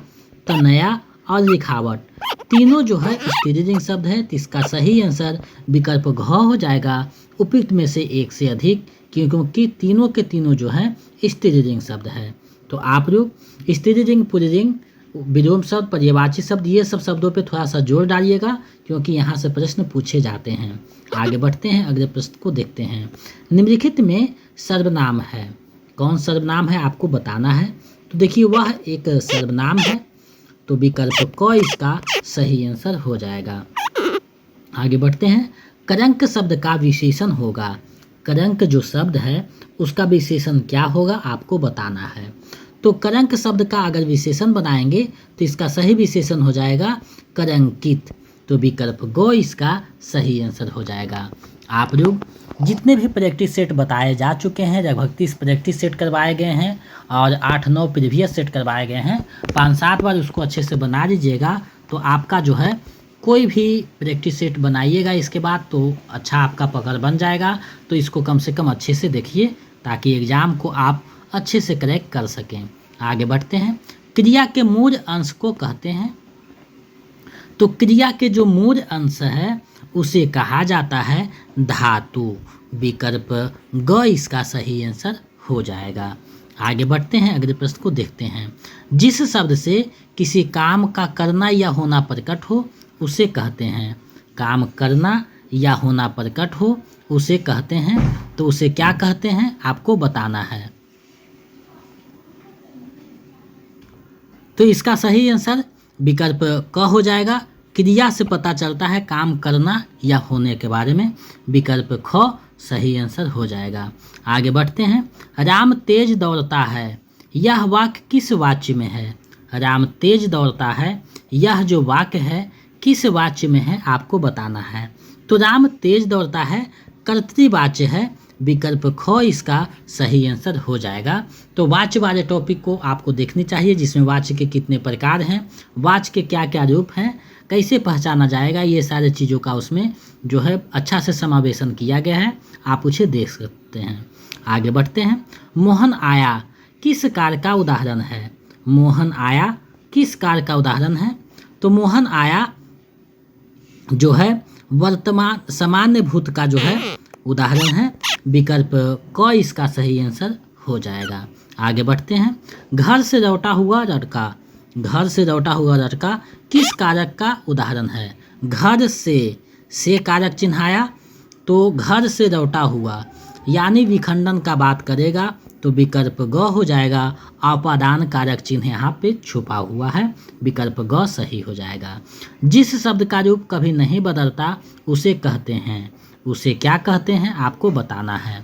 [SPEAKER 1] तनया और लिखावट तीनों जो है स्त्रीलिंग शब्द है, तो इसका सही आंसर विकल्प घ हो जाएगा, उपयुक्त में से एक से अधिक, क्योंकि तीनों के तीनों जो है स्त्रीलिंग शब्द है। तो आप लोग स्त्रीलिंग, पुल्लिंग, विलोम शब्द, पर्यायवाची शब्द, ये सब शब्दों पे थोड़ा सा जोर डालिएगा, क्योंकि यहाँ से प्रश्न पूछे जाते हैं। आगे बढ़ते हैं, अगले प्रश्न को देखते हैं। निम्नलिखित में सर्वनाम है, कौन सर्वनाम है आपको बताना है। तो देखिए, वह एक सर्वनाम है, तो विकल्प क इसका सही आंसर हो जाएगा। आगे बढ़ते हैं। करंक शब्द का विशेषण होगा। करंक जो शब्द है उसका विशेषण क्या होगा आपको बताना है। तो करंक शब्द का अगर विशेषण बनाएंगे तो इसका सही विशेषण हो जाएगा करंकित, तो विकल्प ग इसका सही आंसर हो जाएगा। आप लोग जितने भी प्रैक्टिस सेट बताए जा चुके हैं, लगभग 30 प्रैक्टिस सेट करवाए गए हैं और 8-9 प्रीवियस सेट करवाए गए हैं, 5-7 बार उसको अच्छे से बना लीजिएगा, तो आपका जो है कोई भी प्रैक्टिस सेट बनाइएगा इसके बाद तो अच्छा आपका पकड़ बन जाएगा। तो इसको कम से कम अच्छे से देखिए, ताकि एग्ज़ाम को आप अच्छे से क्रैक कर सकें। आगे बढ़ते हैं। क्रिया के मूल अंश को कहते हैं। तो क्रिया के जो मूल अंश है उसे कहा जाता है धातु, विकल्प ग इसका सही आंसर हो जाएगा। आगे बढ़ते हैं, अगले प्रश्न को देखते हैं। जिस शब्द से किसी काम का करना या होना प्रकट हो उसे कहते हैं, काम करना या होना प्रकट हो उसे कहते हैं, तो उसे क्या कहते हैं आपको बताना है। तो इसका सही आंसर विकल्प क हो जाएगा। क्रिया से पता चलता है काम करना या होने के बारे में, विकल्प ख सही आंसर हो जाएगा। आगे बढ़ते हैं। राम तेज दौड़ता है, यह वाक्य किस वाच्य में है? राम तेज दौड़ता है, यह जो वाक्य है किस वाच्य में है आपको बताना है। तो राम तेज दौड़ता है कर्तृवाच्य है, विकल्प ख इसका सही आंसर हो जाएगा। तो वाच्य वाले टॉपिक को आपको देखनी चाहिए, जिसमें वाच्य के कितने प्रकार हैं, वाच्य के क्या क्या रूप हैं, कैसे पहचाना जाएगा, ये सारे चीज़ों का उसमें जो है अच्छा से समावेशन किया गया है, आप उसे देख सकते हैं। आगे बढ़ते हैं। मोहन आया किस कार्य का उदाहरण है? मोहन आया किस कार्य का उदाहरण है? तो मोहन आया जो है वर्तमान सामान्य भूत का जो है उदाहरण है, विकल्प क इसका सही आंसर हो जाएगा। आगे बढ़ते हैं। घर से लौटा हुआ लड़का, घर से लौटा हुआ लड़का किस कारक का उदाहरण है? घर से कारक चिन्हाया, तो घर से लौटा हुआ यानी विखंडन का बात करेगा, तो विकल्प ग हो जाएगा। अपादान कारक चिन्ह यहाँ पे छुपा हुआ है, विकल्प ग सही हो जाएगा। जिस शब्द का रूप कभी नहीं बदलता उसे कहते हैं, उसे क्या कहते हैं आपको बताना है।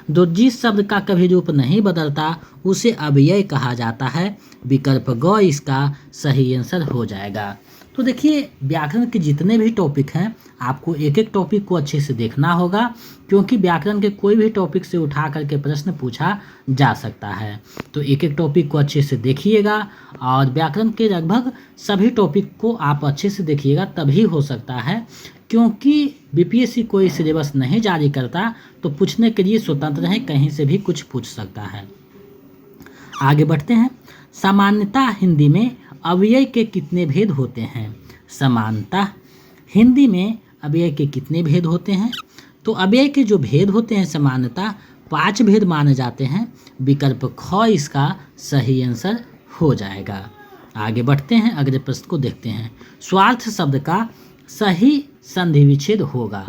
[SPEAKER 1] तो जिस शब्द का कभी रूप नहीं बदलता उसे अव्यय कहा जाता है, विकल्प ग इसका सही आंसर हो जाएगा। तो देखिए व्याकरण के जितने भी टॉपिक हैं आपको एक एक टॉपिक को अच्छे से देखना होगा, क्योंकि व्याकरण के कोई भी टॉपिक से उठा करके प्रश्न पूछा जा सकता है। तो एक एक टॉपिक को अच्छे से देखिएगा और व्याकरण के लगभग सभी टॉपिक को आप अच्छे से देखिएगा, तभी हो सकता है, क्योंकि बीपीएससी कोई सिलेबस नहीं जारी करता, तो पूछने के लिए स्वतंत्र है, कहीं से भी कुछ पूछ सकता है। आगे बढ़ते हैं। सामान्यतः हिंदी में अव्यय के कितने भेद होते हैं? समानतः हिंदी में अव्यय के कितने भेद होते हैं? तो अव्यय के जो भेद होते हैं सामान्यतः 5 भेद माने जाते हैं, विकल्प ख इसका सही आंसर हो जाएगा। आगे बढ़ते हैं, अगले प्रश्न को देखते हैं। स्वार्थ शब्द का सही संधि विच्छेद होगा,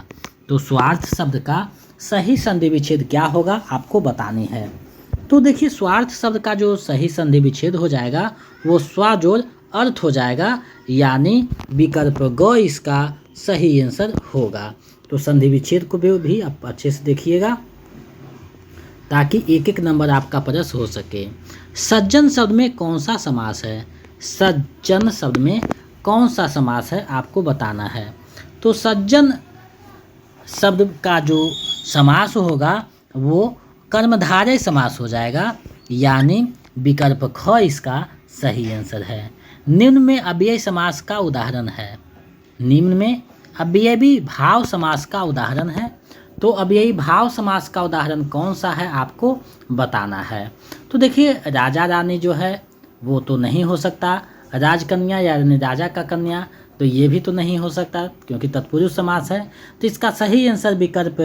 [SPEAKER 1] तो स्वार्थ शब्द का सही संधि विच्छेद क्या होगा आपको बतानी है। तो देखिए स्वार्थ शब्द का जो सही संधि विच्छेद हो जाएगा वो स्व जोड़ अर्थ हो जाएगा, यानी विकल्प ग इसका सही आंसर होगा। तो संधि विच्छेद को भी आप अच्छे से देखिएगा ताकि एक एक नंबर आपका प्रश्न हो सके। सज्जन शब्द में कौन सा समास है? सज्जन शब्द में कौन सा समास है आपको बताना है। तो सज्जन शब्द का जो समास होगा वो कर्मधारय समास हो जाएगा, यानी विकल्प ख इसका सही आंसर है। निम्न में अव्ययी समास का उदाहरण है, निम्न में अव्ययी भाव समास का उदाहरण है, तो अव्ययी भाव समास का उदाहरण कौन सा है आपको बताना है। तो देखिए राजा रानी जो है वो तो नहीं हो सकता, राजकन्या यानी राजा का कन्या, तो ये भी तो नहीं हो सकता क्योंकि तत्पुरुष समास है। तो इसका सही आंसर विकल्प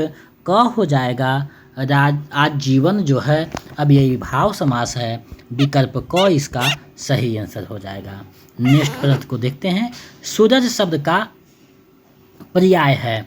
[SPEAKER 1] क हो जाएगा। आज जीवन जो है अव्ययी भाव समास है, विकल्प क इसका सही आंसर हो जाएगा। नेक्स्ट प्रश्न को देखते हैं। सूरज शब्द का पर्याय है,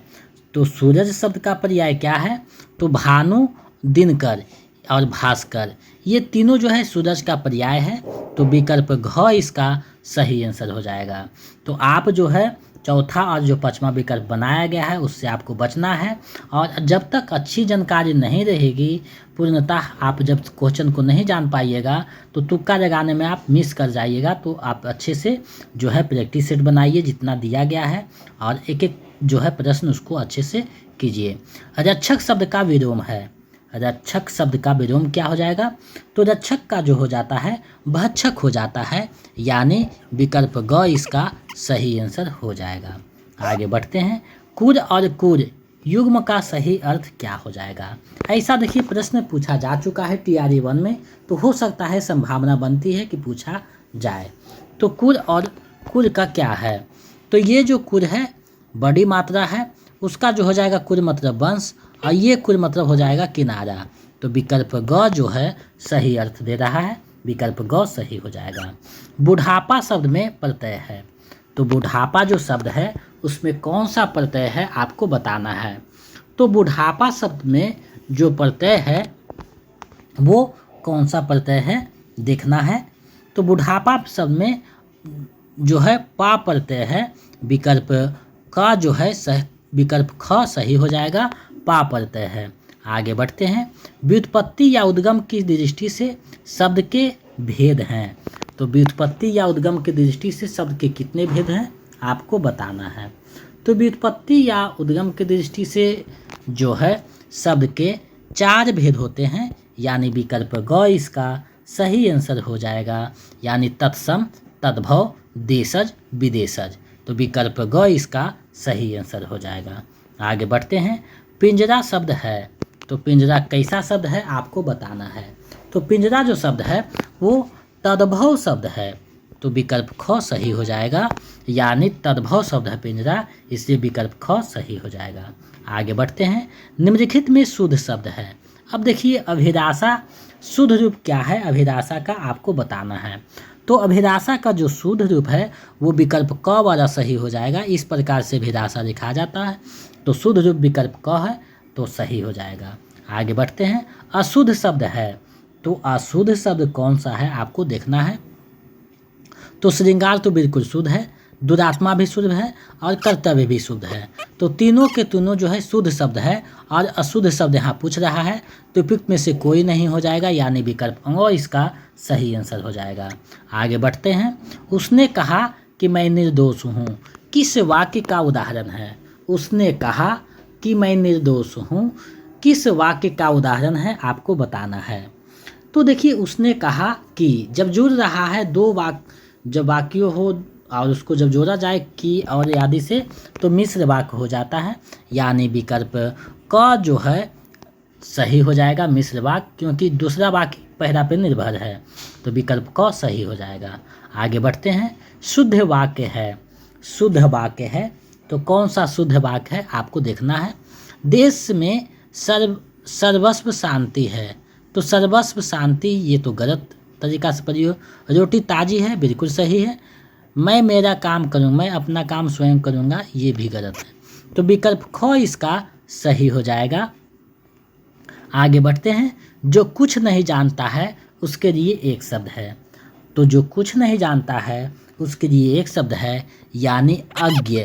[SPEAKER 1] तो सूरज शब्द का पर्याय क्या है? तो भानु, दिनकर और भास्कर, ये तीनों जो है सूरज का पर्याय है, तो विकल्प घ इसका सही आंसर हो जाएगा। तो आप जो है चौथा और जो पांचवा विकल्प बनाया गया है उससे आपको बचना है, और जब तक अच्छी जानकारी नहीं रहेगी पूर्णतः आप जब क्वेश्चन को नहीं जान पाइएगा तो तुक्का लगाने में आप मिस कर जाइएगा। तो आप अच्छे से जो है प्रैक्टिस सेट बनाइए जितना दिया गया है, और एक एक जो है प्रश्न उसको अच्छे से कीजिए। रक्षक शब्द का विलोम है, रक्षक शब्द का विलोम क्या हो जाएगा? तो रक्षक का जो हो जाता है भक्षक हो जाता है, यानी विकल्प ग इसका सही आंसर हो जाएगा। आगे बढ़ते हैं। कुर और कुर युग्म का सही अर्थ क्या हो जाएगा? ऐसा देखिए प्रश्न पूछा जा चुका है TRE 1 में, तो हो सकता है संभावना बनती है कि पूछा जाए। तो कुर और कुर का क्या है? तो ये जो कुर है बड़ी मात्रा है, उसका जो हो जाएगा कुर मतलब वंश, और ये कुर मतलब हो जाएगा किनारा। तो विकल्प ग जो है सही अर्थ दे रहा है, विकल्प ग सही हो जाएगा। बुढ़ापा शब्द में प्रत्यय है, तो बुढ़ापा जो शब्द है उसमें कौन सा प्रत्यय है आपको बताना है। तो बुढ़ापा शब्द में जो प्रत्यय है वो कौन सा प्रत्यय है देखना है। तो बुढ़ापा शब्द में जो है पा प्रत्यय है, विकल्प का जो है विकल्प ख सही हो जाएगा, पा प्रत्यय है। आगे बढ़ते हैं। व्युत्पत्ति या उद्गम की दृष्टि से शब्द के भेद हैं, तो व्युत्पत्ति या उद्गम की दृष्टि से शब्द के कितने भेद हैं आपको बताना है। तो व्युत्पत्ति या उद्गम की दृष्टि से जो है शब्द के 4 भेद होते हैं, यानी विकल्प ग इसका सही आंसर हो जाएगा, यानी तत्सम, तद्भव, देशज, विदेशज। तो विकल्प ग इसका सही आंसर हो जाएगा। आगे बढ़ते हैं। पिंजरा शब्द है, तो पिंजरा कैसा शब्द है आपको बताना है। तो पिंजरा जो शब्द है वो तद्भव शब्द है, तो विकल्प ख सही हो जाएगा, यानी तद्भव शब्द है पिंजरा, इसलिए विकल्प ख सही हो जाएगा। आगे बढ़ते हैं। निम्नलिखित में शुद्ध शब्द है, अब देखिए अभिलाषा शुद्ध रूप क्या है, अभिलाषा का आपको बताना है। तो अभिलाषा का जो शुद्ध रूप है वो विकल्प क वाला सही हो जाएगा। इस प्रकार से अभिलाषा लिखा जाता है, तो शुद्ध रूप विकल्प क है तो सही हो जाएगा। आगे बढ़ते हैं। अशुद्ध शब्द है, तो अशुद्ध शब्द कौन सा है आपको देखना है। तो श्रृंगार तो बिल्कुल शुद्ध है, दुरात्मा भी शुद्ध है और कर्तव्य भी शुद्ध है। तो तीनों के तीनों जो है शुद्ध शब्द है और अशुद्ध शब्द यहाँ पूछ रहा है, तो उपयुक्त में से कोई नहीं हो जाएगा, यानी विकल्प अंग इसका सही आंसर हो जाएगा। आगे बढ़ते हैं। उसने कहा कि मैं निर्दोष हूँ, किस वाक्य का उदाहरण है। उसने कहा कि मैं निर्दोष हूँ, किस वाक्य का उदाहरण है आपको बताना है। तो देखिए उसने कहा कि जब जुड़ रहा है दो जब वाक्य हो और उसको जब जोड़ा जाए कि और आदि से, तो मिश्र वाक्य हो जाता है, यानी विकल्प क जो है सही हो जाएगा मिश्र वाक्य, क्योंकि दूसरा वाक्य पहला पे निर्भर है, तो विकल्प क सही हो जाएगा। आगे बढ़ते हैं। शुद्ध वाक्य है, शुद्ध वाक्य है तो कौन सा शुद्ध वाक्य है आपको देखना है। देश में सर्वस्व शांति है, तो सर्वस्व शांति ये तो गलत तरीका से पढ़ी हो। रोटी ताजी है, बिल्कुल सही है। मैं मेरा काम करूँ, मैं अपना काम स्वयं करूँगा, ये भी गलत है, तो विकल्प ख इसका सही हो जाएगा। आगे बढ़ते हैं। जो कुछ नहीं जानता है उसके लिए एक शब्द है, तो जो कुछ नहीं जानता है उसके लिए एक शब्द है, यानी अज्ञ।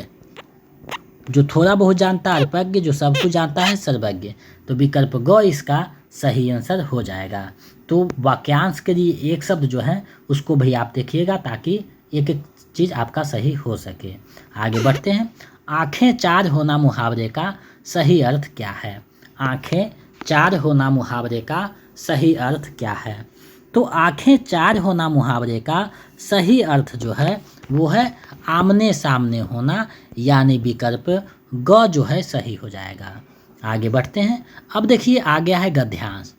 [SPEAKER 1] जो थोड़ा बहुत जानता है अल्पज्ञ, जो सब कुछ जानता है सर्वज्ञ, तो विकल्प ग इसका सही आंसर हो जाएगा। तो वाक्यांश के लिए एक शब्द जो है उसको भी आप देखिएगा, ताकि एक एक चीज़ आपका सही हो सके। आगे बढ़ते हैं। आँखें चार होना मुहावरे का सही अर्थ क्या है। आँखें चार होना मुहावरे का सही अर्थ क्या है। तो आँखें चार होना मुहावरे का सही अर्थ जो है वो है आमने सामने होना, यानी विकल्प ग जो है सही हो जाएगा। आगे बढ़ते हैं। अब देखिए आ गया है गद्यांश,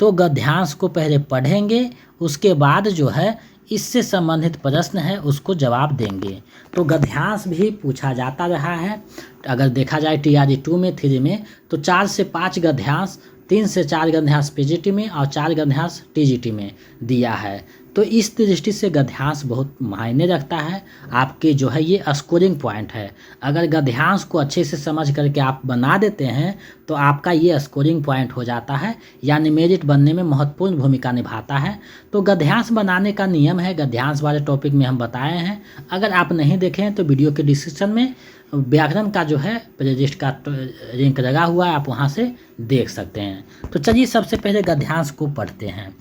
[SPEAKER 1] तो गद्यांश को पहले पढ़ेंगे, उसके बाद जो है इससे संबंधित प्रश्न है उसको जवाब देंगे। तो गद्यांश भी पूछा जाता रहा है, अगर देखा जाए TRE 2 में 3 में, तो 4 से 5 गद्यांश, 3 से 4 गद्यांश PGT में और 4 गद्यांश TGT में दिया है। तो इस दृष्टि से गद्यांश बहुत मायने रखता है, आपके जो है ये स्कोरिंग पॉइंट है। अगर गद्यांश को अच्छे से समझ करके आप बना देते हैं तो आपका ये स्कोरिंग पॉइंट हो जाता है, यानी मेरिट बनने में महत्वपूर्ण भूमिका निभाता है। तो गद्यांश बनाने का नियम है, गद्यांश वाले टॉपिक में हम बताए हैं। अगर आप नहीं देखे हैं तो वीडियो के डिस्क्रिप्शन में व्याकरण का जो है प्लेलिस्ट का लिंक लगा हुआ है, आप वहाँ से देख सकते हैं। तो चलिए सबसे पहले गद्यांश को पढ़ते हैं।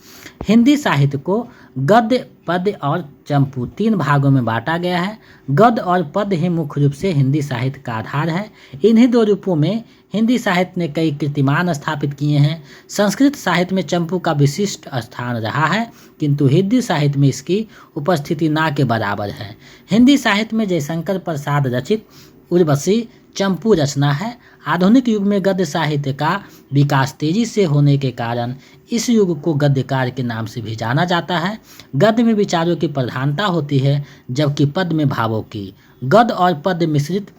[SPEAKER 1] हिंदी साहित्य को गद्य, पद्य और चंपू 3 भागों में बांटा गया है। गद्य और पद्य ही मुख्य रूप से हिंदी साहित्य का आधार है। इन्हीं दो रूपों में हिंदी साहित्य ने कई कीर्तिमान स्थापित किए हैं। संस्कृत साहित्य में चंपू का विशिष्ट स्थान रहा है, किंतु हिंदी साहित्य में इसकी उपस्थिति ना के बराबर है। हिंदी साहित्य में जयशंकर प्रसाद रचित उर्वशी चंपू रचना है। आधुनिक युग में गद्य साहित्य का विकास तेजी से होने के कारण इस युग को गद्यकार के नाम से भी जाना जाता है। गद्य में विचारों की प्रधानता होती है, जबकि पद्य में भावों की। गद्य और पद्य मिश्रित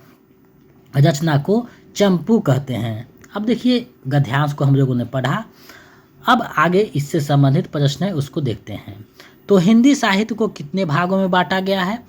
[SPEAKER 1] रचना को चंपू कहते हैं। अब देखिए गद्यांश को हम लोगों ने पढ़ा, अब आगे इससे संबंधित प्रश्न है उसको देखते हैं। तो हिंदी साहित्य को कितने भागों में बांटा गया है।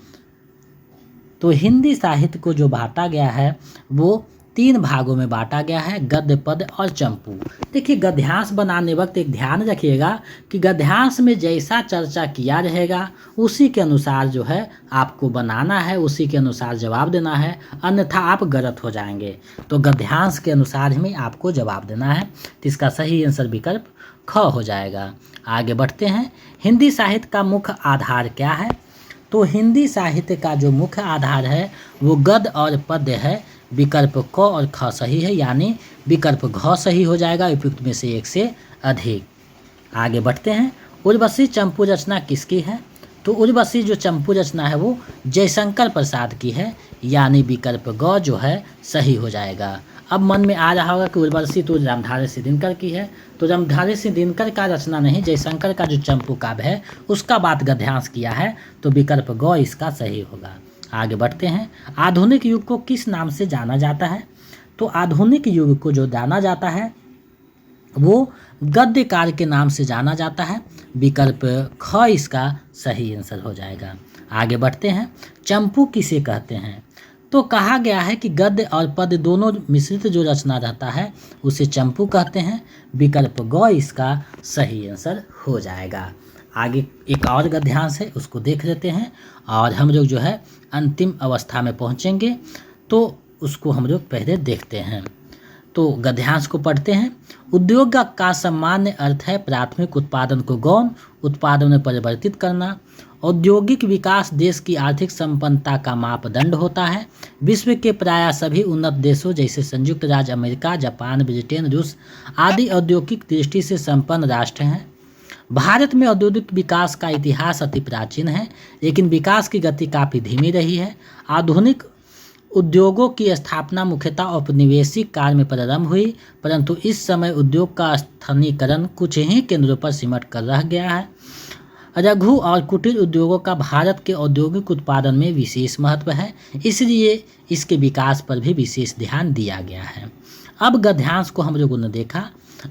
[SPEAKER 1] तो हिंदी साहित्य को जो बांटा गया है वो 3 भागों में बांटा गया है, गद्य, पद्य और चंपू। देखिए गद्यांश बनाने वक्त एक ध्यान रखिएगा कि गद्यांश में जैसा चर्चा किया रहेगा उसी के अनुसार जो है आपको बनाना है, उसी के अनुसार जवाब देना है, अन्यथा आप गलत हो जाएंगे। तो गद्यांश के अनुसार ही आपको जवाब देना है, तो इसका सही आंसर विकल्प ख हो जाएगा। आगे बढ़ते हैं। हिंदी साहित्य का मुख्य आधार क्या है। तो हिंदी साहित्य का जो मुख्य आधार है वो गद्य और पद्य है। विकल्प क और ख सही है, यानी विकल्प घ सही हो जाएगा, उपयुक्त में से 1 से अधिक। आगे बढ़ते हैं। उर्वशी चंपू रचना किसकी है। तो उर्वशी जो चंपू रचना है वो जयशंकर प्रसाद की है, यानी विकल्प ग जो है सही हो जाएगा। अब मन में आ रहा होगा कि उर्वशी तो रामधारी सिंह दिनकर की है, तो रामधारी सिंह दिनकर का रचना नहीं, जयशंकर का जो चंपू काव्य है उसका बात गद्यांश किया है, तो विकल्प ग इसका सही होगा। आगे बढ़ते हैं। आधुनिक युग को किस नाम से जाना जाता है। तो आधुनिक युग को जो जाना जाता है वो गद्यकार के नाम से जाना जाता है। विकल्प ख इसका सही आंसर हो जाएगा। आगे बढ़ते हैं। चंपू किसे कहते हैं? तो कहा गया है कि गद्य और पद्य दोनों मिश्रित जो रचना रहता है उसे चंपू कहते हैं। विकल्प ग इसका सही आंसर हो जाएगा। आगे एक और गद्यांश है, उसको देख लेते हैं और हम लोग जो है अंतिम अवस्था में पहुंचेंगे, तो उसको हम लोग पहले देखते हैं। तो गद्यांश को पढ़ते हैं। उद्योग का सामान्य अर्थ है प्राथमिक उत्पादन को गौण उत्पादन में परिवर्तित करना। औद्योगिक विकास देश की आर्थिक संपन्नता का मापदंड होता है। विश्व के प्रायः सभी उन्नत देशों जैसे संयुक्त राज्य अमेरिका, जापान, ब्रिटेन, रूस आदि औद्योगिक दृष्टि से संपन्न राष्ट्र हैं। भारत में औद्योगिक विकास का इतिहास अति प्राचीन है, लेकिन विकास की गति काफ़ी धीमी रही है। आधुनिक उद्योगों की स्थापना मुख्यतः औपनिवेशिक काल में प्रारंभ हुई, परंतु इस समय उद्योग का स्थानीयकरण कुछ ही केंद्रों पर सिमट कर रह गया है। लघु और कुटीर उद्योगों का भारत के औद्योगिक उत्पादन में विशेष महत्व है, इसलिए इसके विकास पर भी विशेष ध्यान दिया गया है। अब गद्यांश को हम लोगों ने देखा,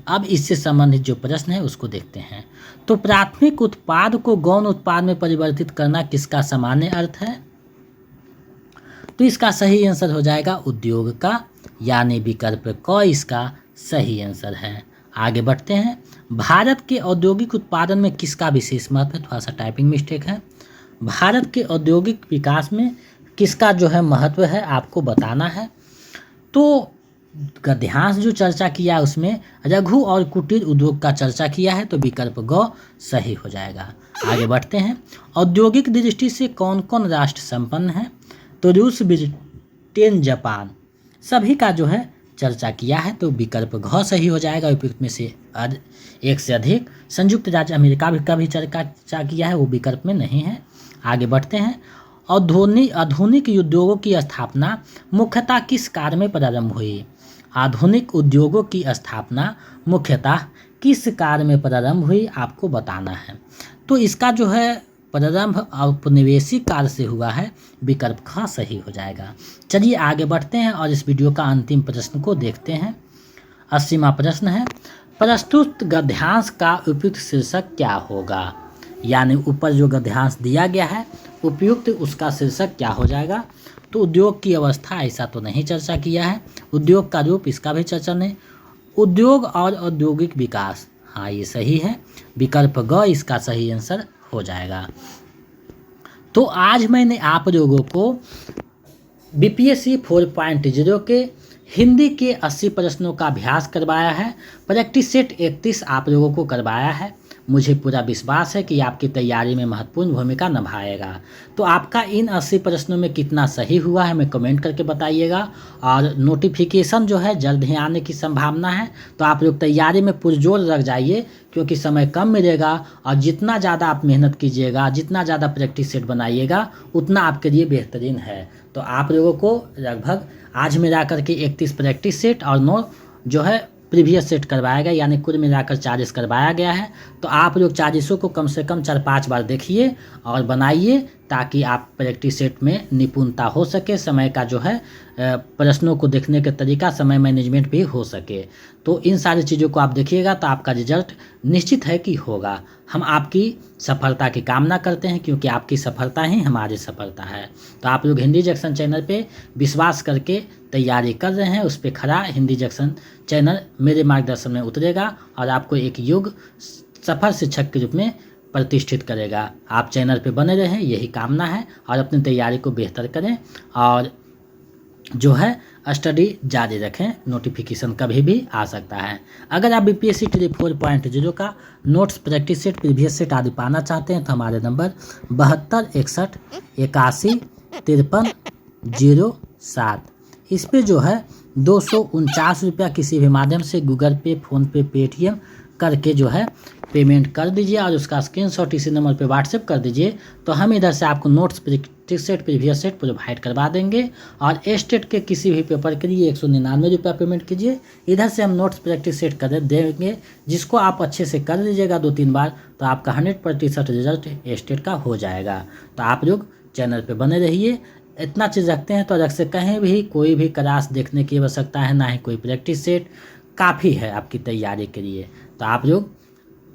[SPEAKER 1] अब इससे संबंधित जो प्रश्न है उसको देखते हैं। तो प्राथमिक उत्पाद को गौण उत्पाद में परिवर्तित करना किसका सामान्य अर्थ है? तो इसका सही आंसर हो जाएगा उद्योग का, यानी विकल्प क इसका सही आंसर है। आगे बढ़ते हैं। भारत के औद्योगिक उत्पादन में किसका विशेष महत्व है? थोड़ा सा टाइपिंग मिस्टेक है। भारत के औद्योगिक विकास में किसका जो है महत्व है आपको बताना है। तो गद्यांश जो चर्चा किया उसमें लघु और कुटीर उद्योग का चर्चा किया है, तो विकल्प ग सही हो जाएगा। आगे बढ़ते हैं। औद्योगिक दृष्टि से कौन कौन राष्ट्र संपन्न है? तो रूस, ब्रिटेन, जापान सभी का जो है चर्चा किया है, तो विकल्प घ सही हो जाएगा। उपयुक्त में से एक से अधिक। संयुक्त राज्य अमेरिका का भी चर्चा किया है, वो विकल्प में नहीं है। आगे बढ़ते हैं। आधुनिक उद्योगों की स्थापना मुख्यतः किस कार्य में प्रारंभ हुई? आधुनिक उद्योगों की स्थापना मुख्यतः किस कार्य में प्रारंभ हुई आपको बताना है। तो इसका जो है प्रारंभ औपनिवेशिक काल से हुआ है, विकल्प ख सही हो जाएगा। चलिए आगे बढ़ते हैं और इस वीडियो का अंतिम प्रश्न को देखते हैं। 80वां प्रश्न है, प्रस्तुत गद्यांश का उपयुक्त शीर्षक क्या होगा? यानी ऊपर जो गद्यांश दिया गया है उपयुक्त उसका शीर्षक क्या हो जाएगा? तो उद्योग की अवस्था ऐसा तो नहीं चर्चा किया है। उद्योग का रूप इसका भी चर्चा नहीं। उद्योग और औद्योगिक विकास, हाँ ये सही है। विकल्प ग इसका सही आंसर हो जाएगा। तो आज मैंने आप लोगों को बीपीएससी 4.0 के हिंदी के 80 प्रश्नों का अभ्यास करवाया है। प्रैक्टिस सेट 31 आप लोगों को करवाया है। मुझे पूरा विश्वास है कि आपकी तैयारी में महत्वपूर्ण भूमिका निभाएगा। तो आपका इन 80 प्रश्नों में कितना सही हुआ है हमें कमेंट करके बताइएगा। और नोटिफिकेशन जो है जल्द ही आने की संभावना है, तो आप लोग तैयारी में पुरजोर लग जाइए, क्योंकि समय कम मिलेगा और जितना ज़्यादा आप मेहनत कीजिएगा, जितना ज़्यादा प्रैक्टिस सेट बनाइएगा, उतना आपके लिए बेहतरीन है। तो आप लोगों को लगभग आज मिलाकर के 31 प्रैक्टिस सेट और 9 जो है प्रीवियस सेट करवाया गया, यानी कुल मिलाकर 40 करवाया गया है। तो आप लोग 40 को कम से कम 4-5 बार देखिए और बनाइए, ताकि आप प्रैक्टिस सेट में निपुणता हो सके। समय का जो है प्रश्नों को देखने का तरीका, समय मैनेजमेंट भी हो सके। तो इन सारी चीज़ों को आप देखिएगा तो आपका रिजल्ट निश्चित है कि होगा। हम आपकी सफलता की कामना करते हैं, क्योंकि आपकी सफलता ही हमारी सफलता है। तो आप लोग हिंदी जंक्शन चैनल पे विश्वास करके तैयारी कर रहे हैं, उस पर खड़ा हिंदी जंक्शन चैनल मेरे मार्गदर्शन में उतरेगा और आपको एक युग सफल शिक्षक के रूप में प्रतिष्ठित करेगा। आप चैनल पे बने रहें, यही कामना है, और अपनी तैयारी को बेहतर करें और जो है स्टडी जारी रखें। नोटिफिकेशन कभी भी आ सकता है। अगर आप बीपीएससी 4.0 का notes, practice set, previous set आदि पाना चाहते हैं तो हमारे नंबर 72 61 81 53 07 इस पे जो है 249 रुपया किसी भी माध्यम से गूगल पे, फ़ोन पे, पेटीएम करके जो है पेमेंट कर दीजिए और उसका स्क्रीनशॉट इसी नंबर पे व्हाट्सएप कर दीजिए। तो हम इधर से आपको notes, practice set, previous set provide करवा देंगे। और स्टेट के किसी भी पेपर के लिए 199 रुपया पेमेंट कीजिए। इधर से हम नोट्स, प्रैक्टिस सेट कर देंगे, जिसको आप अच्छे से कर लीजिएगा 2-3 बार, तो आपका 100% रिजल्ट स्टेट का हो जाएगा। तो आप लोग चैनल पर बने रहिए। इतना चीज़ रखते हैं तो अलग से कहीं भी कोई भी क्लास देखने की आवश्यकता है, ना ही कोई प्रैक्टिस सेट, काफ़ी है आपकी तैयारी के लिए। तो आप लोग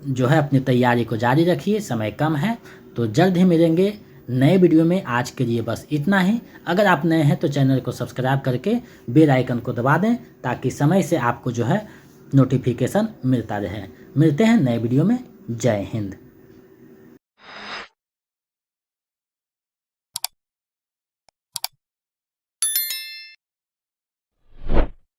[SPEAKER 1] जो है अपनी तैयारी को जारी रखिए, समय कम है। तो जल्द ही मिलेंगे नए वीडियो में। आज के लिए बस इतना ही। अगर आप नए हैं तो चैनल को सब्सक्राइब करके बेल आइकन को दबा दें ताकि समय से आपको जो है नोटिफिकेशन मिलता रहे। मिलते हैं नए वीडियो में। जय हिंद।